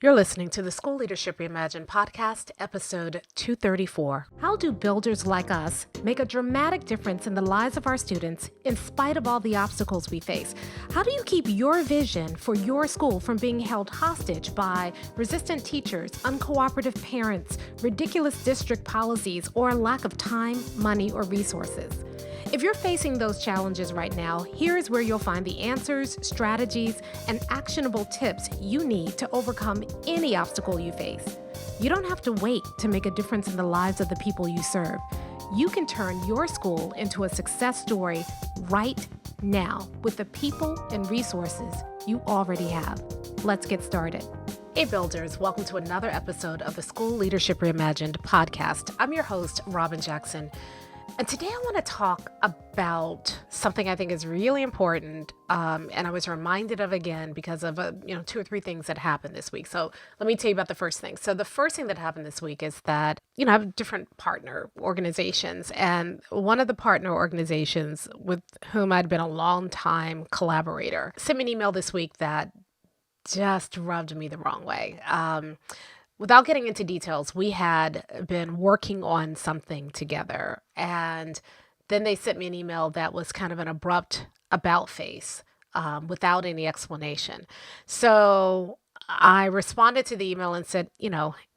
You're listening to the School Leadership Reimagined podcast, episode 234. How do builders like us make a dramatic difference in the lives of our students in spite of all the obstacles we face? How do you keep your vision for your school from being held hostage by resistant teachers, uncooperative parents, ridiculous district policies, or a lack of time, money, or resources? If you're facing those challenges right now, here's where you'll find the answers, strategies, and actionable tips you need to overcome any obstacle you face. You don't have to wait to make a difference in the lives of the people you serve. You can turn your school into a success story right now with the people and resources you already have. Let's get started. Hey builders, welcome to another episode of the School Leadership Reimagined podcast. I'm your host, Robyn Jackson. And today I want to talk about something I think is really important, and I was reminded of again because of two or three things that happened this week. So let me tell you about the first thing. So the first thing that happened this week is that I have different partner organizations, and one of the partner organizations with whom I'd been a long time collaborator sent me an email this week that just rubbed me the wrong way. Without getting into details, we had been working on something together, and then they sent me an email that was kind of an abrupt about face without any explanation. So I responded to the email and said,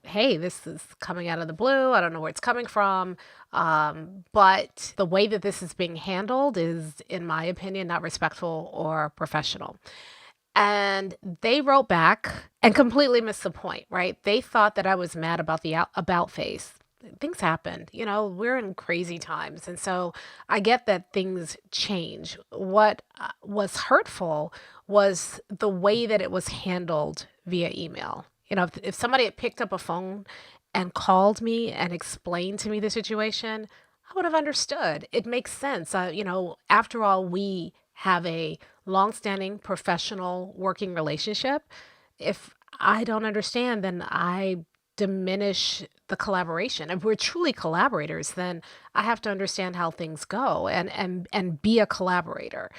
hey, this is coming out of the blue. I don't know where it's coming from. But the way that this is being handled is, in my opinion, not respectful or professional. And they wrote back and completely missed the point, right? They thought that I was mad about the about face. Things happened, we're in crazy times. And so I get that things change. What was hurtful was the way that it was handled via email. If somebody had picked up a phone and called me and explained to me the situation, I would have understood. It makes sense. After all, we have a longstanding professional working relationship. If I don't understand, then I diminish the collaboration. If we're truly collaborators, then I have to understand how things go and be a collaborator.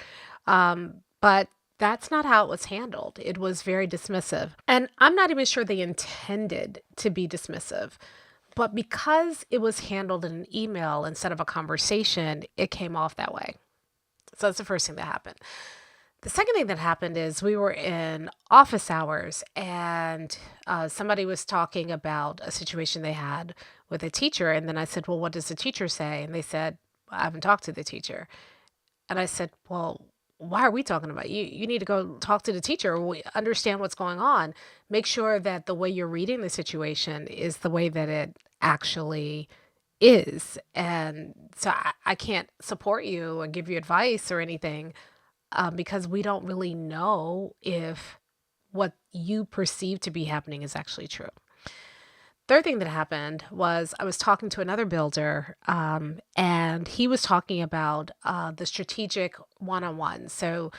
But that's not how it was handled. It was very dismissive. And I'm not even sure they intended to be dismissive. But because it was handled in an email instead of a conversation, it came off that way. So that's the first thing that happened. The second thing that happened is we were in office hours, and somebody was talking about a situation they had with a teacher. And then I said, well, what does the teacher say? And they said, I haven't talked to the teacher. And I said, well, why are we talking about you? You need to go talk to the teacher. We understand what's going on. Make sure that the way you're reading the situation is the way that it actually is. And so I can't support you and give you advice or anything because we don't really know if what you perceive to be happening is actually true. Third thing that happened was I was talking to another builder, and he was talking about the strategic one-on-one. So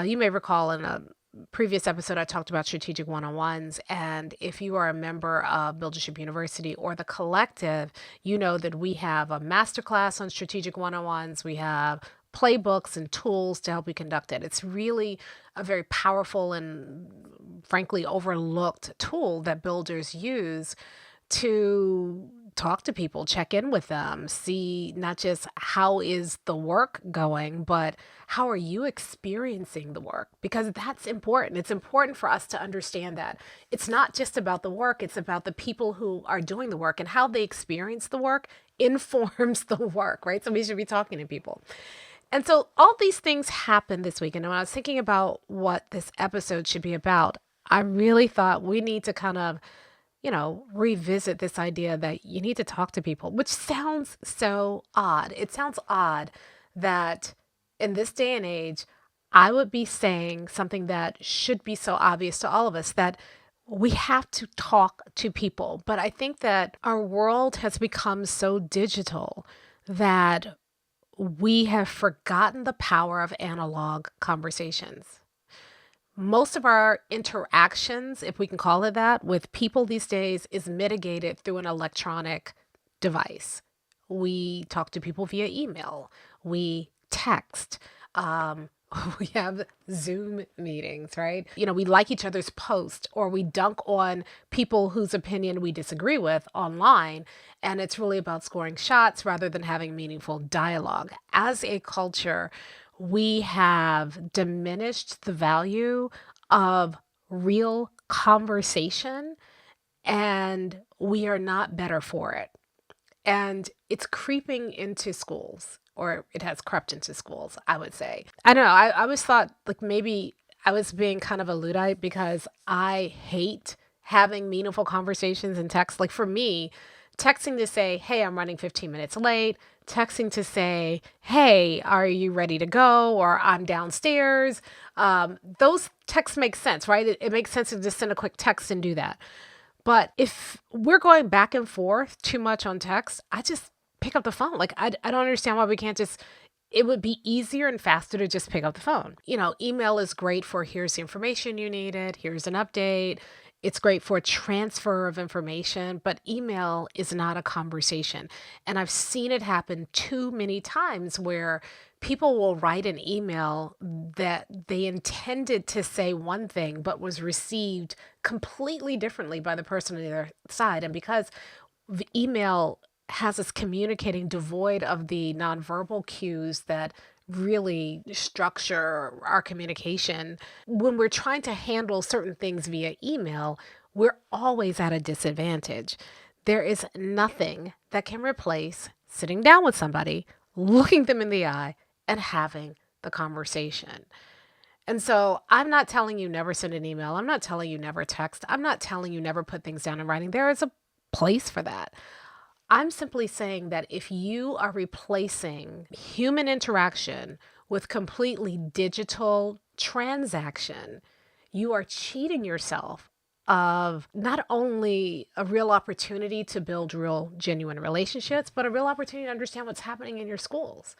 you may recall in a previous episode, I talked about strategic one-on-ones. And if you are a member of Buildership University or the collective, you know that we have a masterclass on strategic one-on-ones. We have playbooks and tools to help you conduct it. It's really a very powerful and frankly overlooked tool that builders use to talk to people, check in with them, see not just how is the work going, but how are you experiencing the work? Because that's important. It's important for us to understand that it's not just about the work, it's about the people who are doing the work, and how they experience the work informs the work, right? So we should be talking to people. And so all these things happened this week. And when I was thinking about what this episode should be about, I really thought we need to kind of revisit this idea that you need to talk to people, which sounds so odd. It sounds odd that in this day and age, I would be saying something that should be so obvious to all of us, that we have to talk to people. But I think that our world has become so digital that we have forgotten the power of analog conversations. Most of our interactions, if we can call it that, with people these days is mitigated through an electronic device. We talk to people via email. We text. we have Zoom meetings, right? We like each other's posts, or we dunk on people whose opinion we disagree with online. And it's really about scoring shots rather than having meaningful dialogue. As a culture, we have diminished the value of real conversation, and we are not better for it. And it's creeping into schools, or it has crept into schools, I would say. I don't know. I always thought like maybe I was being kind of a Luddite because I hate having meaningful conversations in text. Like for me, texting to say, hey, I'm running 15 minutes late, texting to say, hey, are you ready to go? Or I'm downstairs. Those texts make sense, right? It makes sense to just send a quick text and do that. But if we're going back and forth too much on text, I just pick up the phone. Like, I don't understand why we can't just, it would be easier and faster to just pick up the phone. Email is great for here's the information you needed, here's an update. It's great for transfer of information, but email is not a conversation. And I've seen it happen too many times where people will write an email that they intended to say one thing, but was received completely differently by the person on the other side. And because the email has us communicating devoid of the nonverbal cues that really structure our communication, when we're trying to handle certain things via email, we're always at a disadvantage. There is nothing that can replace sitting down with somebody, looking them in the eye, and having the conversation. And so I'm not telling you never send an email. I'm not telling you never text. I'm not telling you never put things down in writing. There is a place for that. I'm simply saying that if you are replacing human interaction with completely digital transaction, you are cheating yourself of not only a real opportunity to build real, genuine relationships, but a real opportunity to understand what's happening in your schools.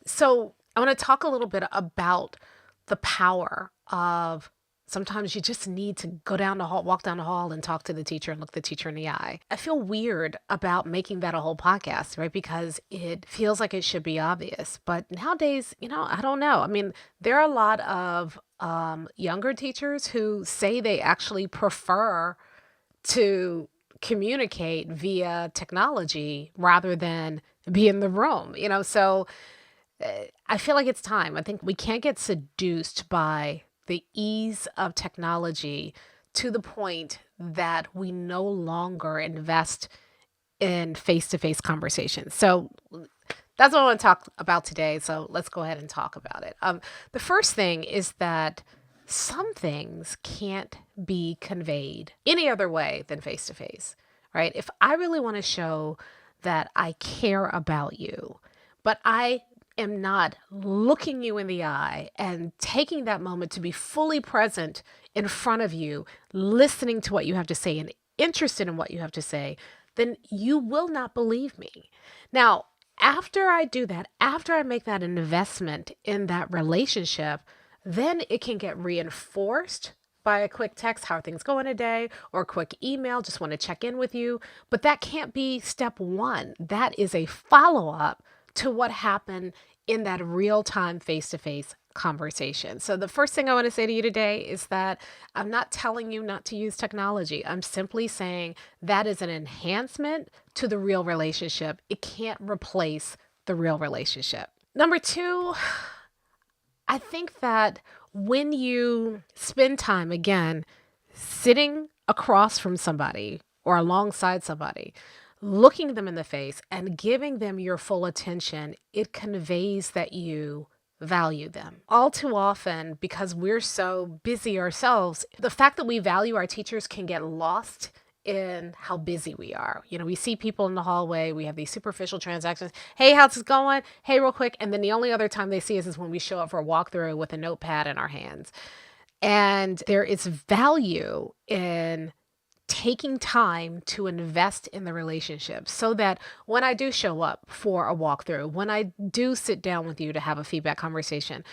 So I want to talk a little bit about the power of sometimes you just need to go down the hall, walk down the hall and talk to the teacher and look the teacher in the eye. I feel weird about making that a whole podcast, right? Because it feels like it should be obvious. But nowadays, I don't know. I mean, there are a lot of younger teachers who say they actually prefer to communicate via technology rather than be in the room, so I feel like it's time. I think we can't get seduced by the ease of technology to the point that we no longer invest in face-to-face conversations. So that's what I want to talk about today. So let's go ahead and talk about it. The first thing is that some things can't be conveyed any other way than face-to-face, right? If I really want to show that I care about you, but I am not looking you in the eye and taking that moment to be fully present in front of you, listening to what you have to say and interested in what you have to say, then you will not believe me. Now, after I do that, after I make that investment in that relationship, then it can get reinforced by a quick text, how are things going today, or a quick email, just want to check in with you. But that can't be step one. That is a follow-up to what happened in that real-time face-to-face conversation. So the first thing I want to say to you today is that I'm not telling you not to use technology. I'm simply saying that is an enhancement to the real relationship. It can't replace the real relationship. Number two, I think that when you spend time, again, sitting across from somebody or alongside somebody, looking them in the face and giving them your full attention, it conveys that you value them. All too often, because we're so busy ourselves, the fact that we value our teachers can get lost in how busy we are. We see people in the hallway, we have these superficial transactions. Hey, how's it going? Hey, real quick. And then the only other time they see us is when we show up for a walkthrough with a notepad in our hands. And there is value in taking time to invest in the relationship so that when I do show up for a walkthrough, when I do sit down with you to have a feedback conversation,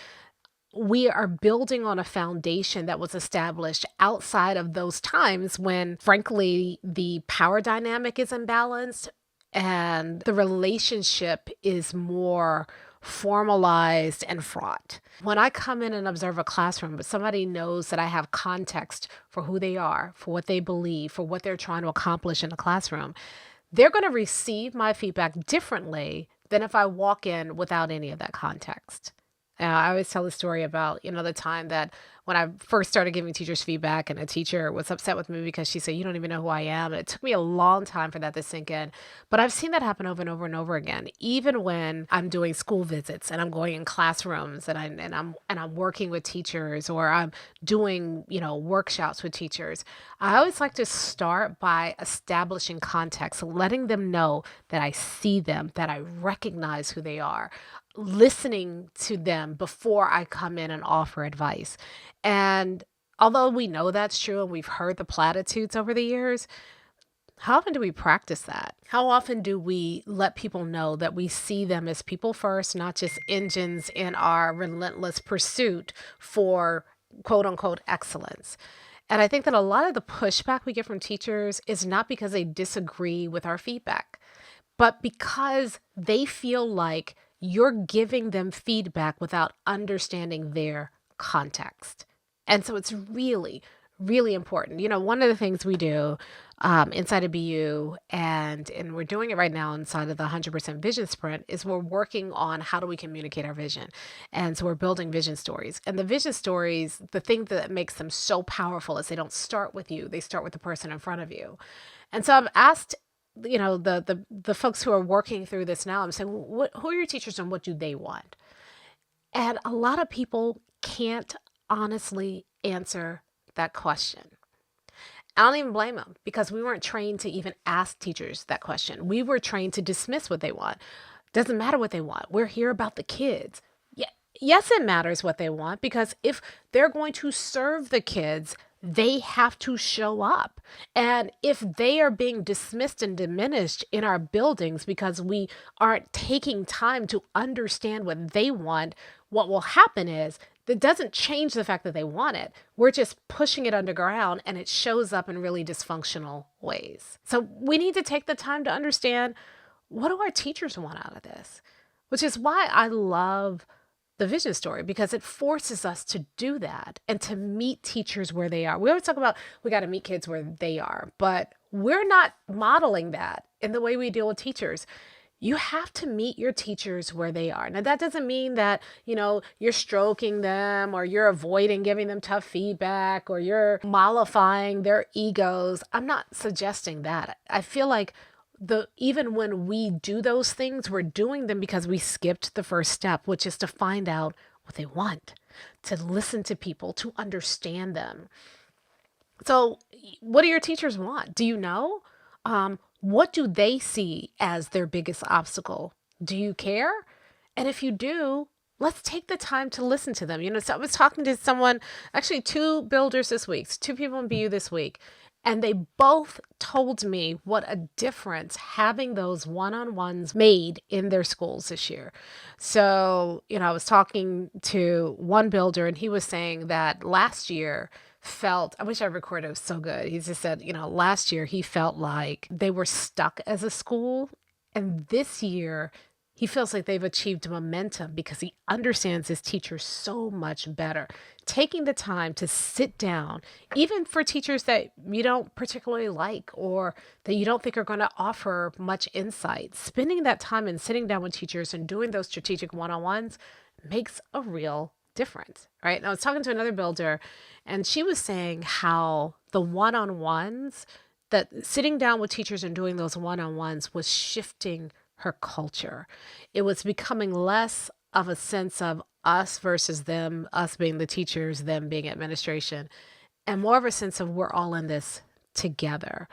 we are building on a foundation that was established outside of those times when, frankly, the power dynamic is imbalanced and the relationship is more formalized and fraught. When I come in and observe a classroom, but somebody knows that I have context for who they are, for what they believe, for what they're trying to accomplish in the classroom, they're going to receive my feedback differently than if I walk in without any of that context. I always tell the story about, the time that when I first started giving teachers feedback and a teacher was upset with me because she said, "You don't even know who I am." And it took me a long time for that to sink in. But I've seen that happen over and over and over again. Even when I'm doing school visits and I'm going in classrooms and I'm working with teachers, or I'm doing, workshops with teachers, I always like to start by establishing context, letting them know that I see them, that I recognize who they are, listening to them before I come in and offer advice. And although we know that's true and we've heard the platitudes over the years, how often do we practice that? How often do we let people know that we see them as people first, not just engines in our relentless pursuit for quote unquote excellence? And I think that a lot of the pushback we get from teachers is not because they disagree with our feedback, but because they feel like you're giving them feedback without understanding their context. And so it's really, really important. One of the things we do inside of BU, and we're doing it right now inside of the 100% Vision Sprint, is we're working on how do we communicate our vision. And so we're building vision stories. And the vision stories, the thing that makes them so powerful is they don't start with you. They start with the person in front of you. And so I've asked the folks who are working through this now, I'm saying, who are your teachers and what do they want? And a lot of people can't honestly answer that question. I don't even blame them, because we weren't trained to even ask teachers that question. We were trained to dismiss what they want. Doesn't matter what they want. We're here about the kids. Yeah, yes, it matters what they want, because if they're going to serve the kids, they have to show up. And if they are being dismissed and diminished in our buildings because we aren't taking time to understand what they want, what will happen is that doesn't change the fact that they want it. We're just pushing it underground, and it shows up in really dysfunctional ways. So we need to take the time to understand, what do our teachers want out of this? Which is why I love the vision story, because it forces us to do that and to meet teachers where they are. We always talk about we got to meet kids where they are, but we're not modeling that in the way we deal with teachers. You have to meet your teachers where they are. Now, that doesn't mean that, you're stroking them, or you're avoiding giving them tough feedback, or you're mollifying their egos. I'm not suggesting that. I feel like even when we do those things, we're doing them because we skipped the first step, which is to find out what they want, to listen to people, to understand them. So what do your teachers want? Do you know? What do they see as their biggest obstacle? Do you care? And if you do, let's take the time to listen to them. So I was talking to someone, actually 2 builders this week, 2 people in BU this week, and they both told me what a difference having those one-on-ones made in their schools this year. So, I was talking to one builder, and he was saying that last year I wish I recorded, it was so good. He just said, last year he felt like they were stuck as a school. And this year he feels like they've achieved momentum because he understands his teachers so much better. Taking the time to sit down, even for teachers that you don't particularly like or that you don't think are going to offer much insight, spending that time and sitting down with teachers and doing those strategic one-on-ones makes a real difference, right? And I was talking to another builder, and she was saying how the one-on-ones, that sitting down with teachers and doing those one-on-ones was shifting her culture. It was becoming less of a sense of us versus them, us being the teachers, them being administration, and more of a sense of we're all in this together.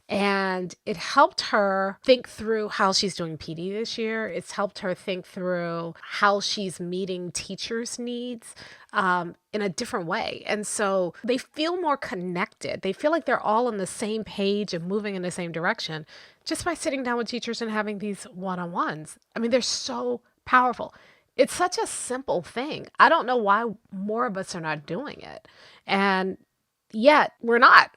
And it helped her think through how she's doing PD this year. It's helped her think through how she's meeting teachers' needs in a different way. And so they feel more connected. They feel like they're all on the same page and moving in the same direction just by sitting down with teachers and having these one-on-ones. I mean, they're so powerful. It's such a simple thing. I don't know why more of us are not doing it. And yet we're not.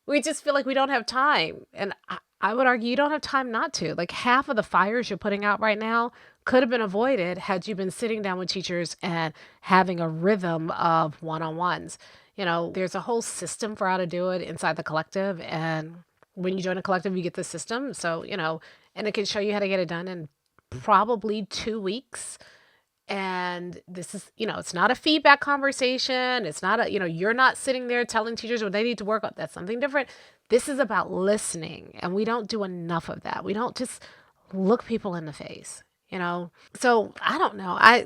We just feel like we don't have time. And I would argue you don't have time not to. Like half of the fires you're putting out right now could have been avoided had you been sitting down with teachers and having a rhythm of one-on-ones. There's a whole system for how to do it inside the collective. And when you join a collective, you get the system. So, and it can show you how to get it done in probably 2 weeks. And this is, it's not a feedback conversation. It's not you're not sitting there telling teachers what they need to work on. That's something different. This is about listening. And we don't do enough of that. We don't just look people in the face, So I don't know. I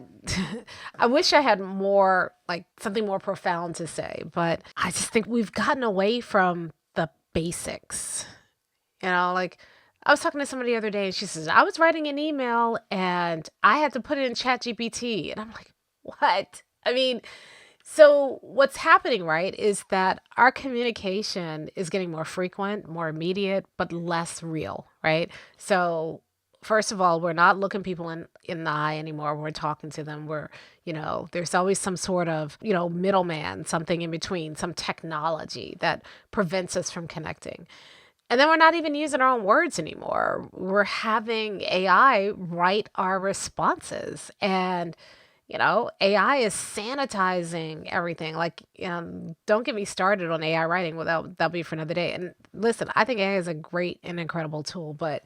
wish I had more, like something more profound to say, but I just think we've gotten away from the basics, like I was talking to somebody the other day and she says, I was writing an email and I had to put it in ChatGPT. And I'm like, what? I mean, so what's happening, right, is that our communication is getting more frequent, more immediate, but less real, right? So first of all, we're not looking people in the eye anymore. We're talking to them. There's always some sort of, middleman, something in between, some technology that prevents us from connecting. And then we're not even using our own words anymore. We're having AI write our responses. And, AI is sanitizing everything. Like, don't get me started on AI writing. That'll be for another day. And listen, I think AI is a great and incredible tool, but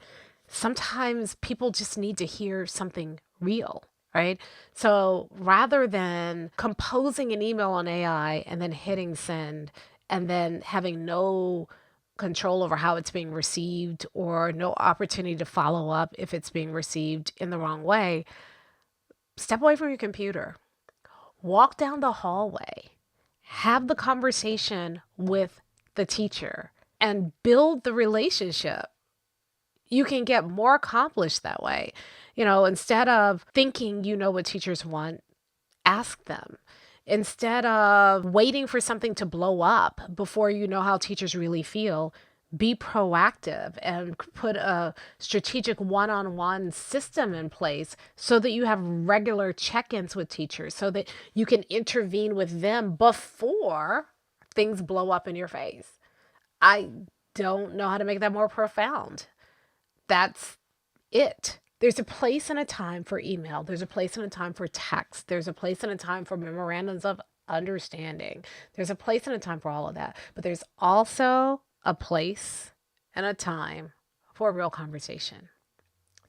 sometimes people just need to hear something real, right? So rather than composing an email on AI and then hitting send and then having no control over how it's being received or no opportunity to follow up if it's being received in the wrong way, step away from your computer, walk down the hallway, have the conversation with the teacher and build the relationship. You can get more accomplished that way. Instead of thinking what teachers want, ask them. Instead of waiting for something to blow up before you know how teachers really feel, be proactive and put a strategic one-on-one system in place so that you have regular check-ins with teachers, so that you can intervene with them before things blow up in your face. I don't know how to make that more profound. That's it. There's a place and a time for email. There's a place and a time for text. There's a place and a time for memorandums of understanding. There's a place and a time for all of that. But there's also a place and a time for a real conversation.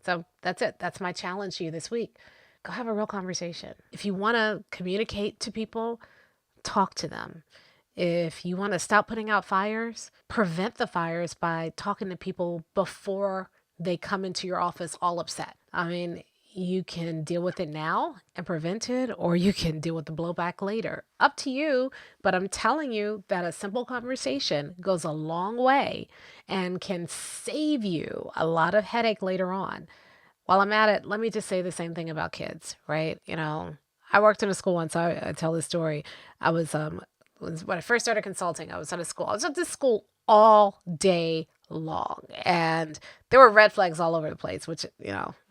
So that's it. That's my challenge to you this week. Go have a real conversation. If you want to communicate to people, talk to them. If you want to stop putting out fires, prevent the fires by talking to people before they come into your office all upset. I mean, you can deal with it now and prevent it, or you can deal with the blowback later. Up to you, but I'm telling you that a simple conversation goes a long way and can save you a lot of headache later on. While I'm at it, let me just say the same thing about kids, right? I worked in a school once. I tell this story. I was when I first started consulting, I was at a school. I was at this school all day long, and there were red flags all over the place, which,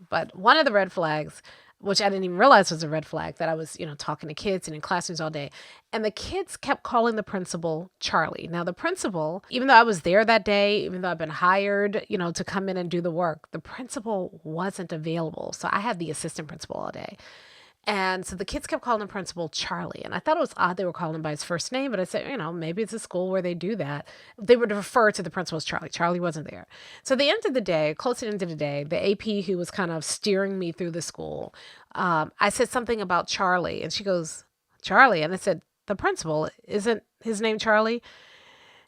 but one of the red flags, which I didn't even realize was a red flag, that I was, talking to kids and in classrooms all day. And the kids kept calling the principal Charlie. Now, the principal, even though I was there that day, even though I've been hired, to come in and do the work, the principal wasn't available. So I had the assistant principal all day. And so the kids kept calling the principal Charlie. And I thought it was odd they were calling him by his first name, but I said, maybe it's a school where they do that. They would refer to the principal as Charlie. Charlie wasn't there. So at the end of the day, close to the end of the day, the AP who was kind of steering me through the school, I said something about Charlie. And she goes, Charlie? And I said, the principal, isn't his name Charlie?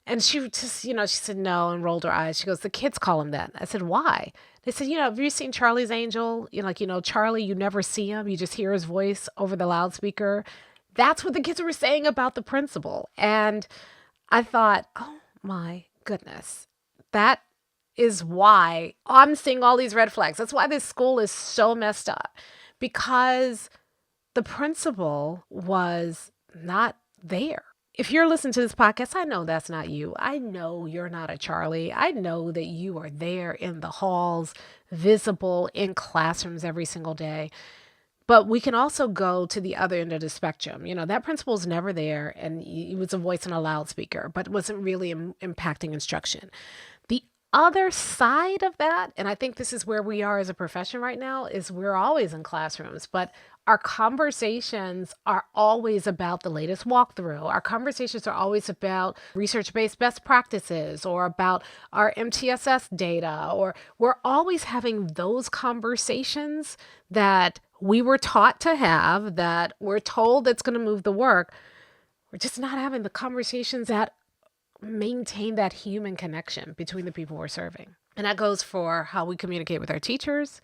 And she just, she said no and rolled her eyes. She goes, the kids call him that. I said, why? They said, have you seen Charlie's Angel? Charlie, you never see him. You just hear his voice over the loudspeaker. That's what the kids were saying about the principal. And I thought, oh my goodness, that is why I'm seeing all these red flags. That's why this school is so messed up, because the principal was not there. If you're listening to this podcast, I know that's not you. I know you're not a Charlie. I know that you are there in the halls, visible in classrooms every single day. But we can also go to the other end of the spectrum. That principal's never there, and he was a voice in a loudspeaker, but wasn't really impacting instruction. The other side of that, and I think this is where we are as a profession right now, is we're always in classrooms, but our conversations are always about the latest walkthrough. Our conversations are always about research-based best practices or about our MTSS data, or we're always having those conversations that we were taught to have, that we're told that's going to move the work. We're just not having the conversations that maintain that human connection between the people we're serving. And that goes for how we communicate with our teachers.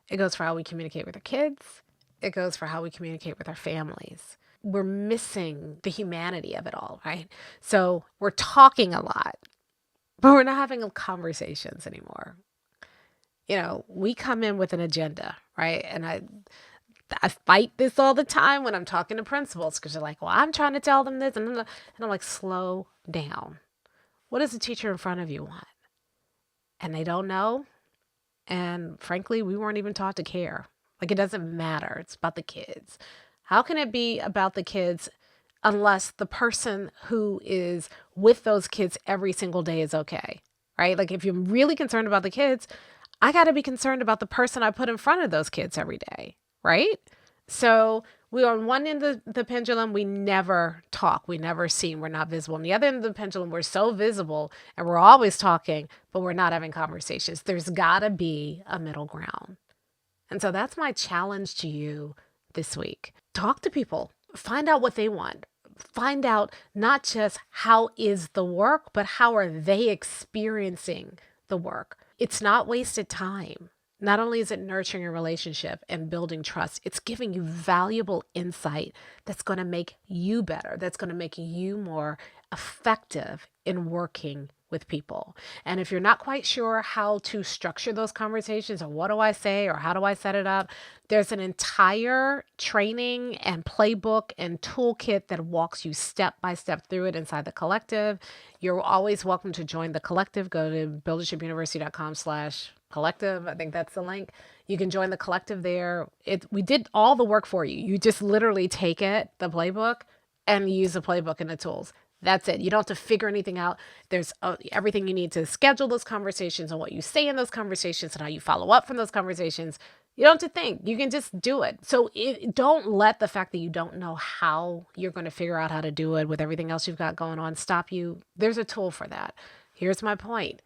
It goes for how we communicate with our kids. It goes for how we communicate with our families. We're missing the humanity of it all, right? So we're talking a lot, but we're not having conversations anymore. We come in with an agenda, right? And I fight this all the time when I'm talking to principals, because they're like, well, I'm trying to tell them this. And I'm like, slow down. What does the teacher in front of you want? And they don't know. And frankly, we weren't even taught to care. Like, it doesn't matter. It's about the kids. How can it be about the kids unless the person who is with those kids every single day is okay, right? Like, if you're really concerned about the kids, I got to be concerned about the person I put in front of those kids every day, right? So we are on one end of the pendulum, we never talk, we never see, we're not visible. On the other end of the pendulum, we're so visible and we're always talking, but we're not having conversations. There's got to be a middle ground. And so that's my challenge to you this week. Talk to people, find out what they want. Find out not just how is the work, but how are they experiencing the work. It's not wasted time. Not only is it nurturing a relationship and building trust, it's giving you valuable insight that's going to make you better, that's going to make you more effective in working with people. And if you're not quite sure how to structure those conversations, or what do I say, or how do I set it up, there's an entire training and playbook and toolkit that walks you step by step through it inside the collective. You're always welcome to join the collective. Go to buildershipuniversity.com/collective. I think that's the link. You can join the collective there. We did all the work for you. You just literally take it, the playbook, and use the playbook and the tools. That's it. You don't have to figure anything out. There's everything you need to schedule those conversations and what you say in those conversations and how you follow up from those conversations. You don't have to think. You can just do it. So don't let the fact that you don't know how you're going to figure out how to do it with everything else you've got going on stop you. There's a tool for that. Here's my point.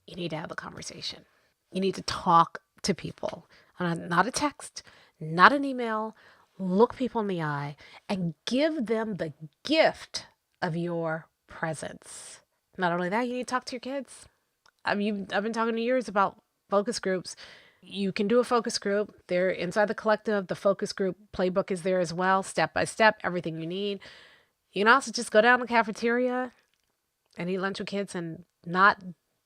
You need to have the conversation. You need to talk to people. Not a text, not an email. Look people in the eye and give them the gift of your presence. Not only that, you need to talk to your kids. I've been talking to yours about focus groups. You can do a focus group. They're inside the collective. The focus group playbook is there as well, step by step, everything you need. You can also just go down to the cafeteria and eat lunch with kids and not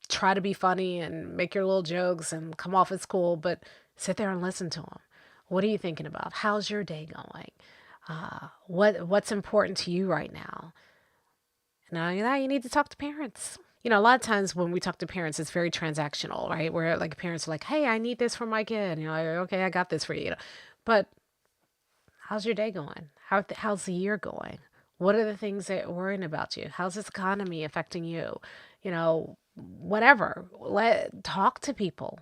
try to be funny and make your little jokes and come off as cool, but sit there and listen to them. What are you thinking about? How's your day going? What's important to you right now? Not only that, you need to talk to parents. A lot of times when we talk to parents, it's very transactional, right? Where like parents are like, hey, I need this for my kid. Like, okay, I got this for you. But how's your day going? How's the year going? What are the things that are worrying about you? How's this economy affecting you? Whatever. Talk to people.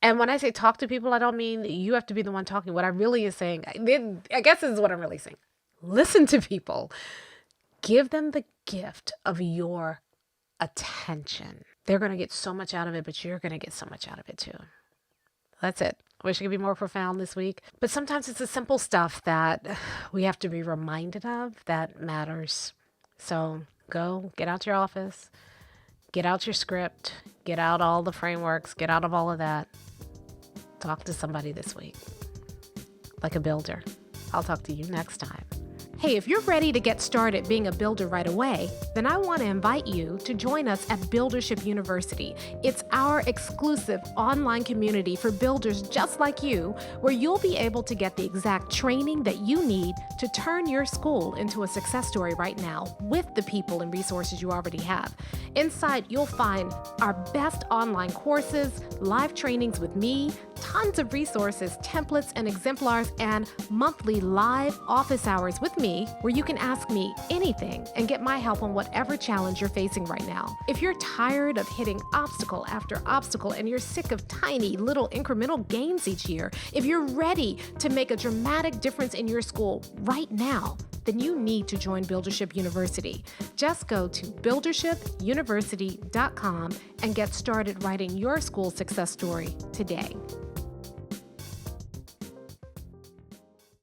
And when I say talk to people, I don't mean you have to be the one talking. What I really is saying, I guess this is what I'm really saying. Listen to people. Give them the gift of your attention. They're going to get so much out of it, but you're going to get so much out of it too. That's it. I wish I could be more profound this week. But sometimes it's the simple stuff that we have to be reminded of that matters. So go get out your office, get out your script, get out all the frameworks, get out of all of that. Talk to somebody this week. Like a builder. I'll talk to you next time. Hey, if you're ready to get started being a builder right away, then I want to invite you to join us at Buildership University. It's our exclusive online community for builders just like you, where you'll be able to get the exact training that you need to turn your school into a success story right now with the people and resources you already have. Inside, you'll find our best online courses, live trainings with me, tons of resources, templates, and exemplars, and monthly live office hours with me where you can ask me anything and get my help on whatever challenge you're facing right now. If you're tired of hitting obstacle after obstacle and you're sick of tiny little incremental gains each year, if you're ready to make a dramatic difference in your school right now, then you need to join Buildership University. Just go to buildershipuniversity.com and get started writing your school success story today.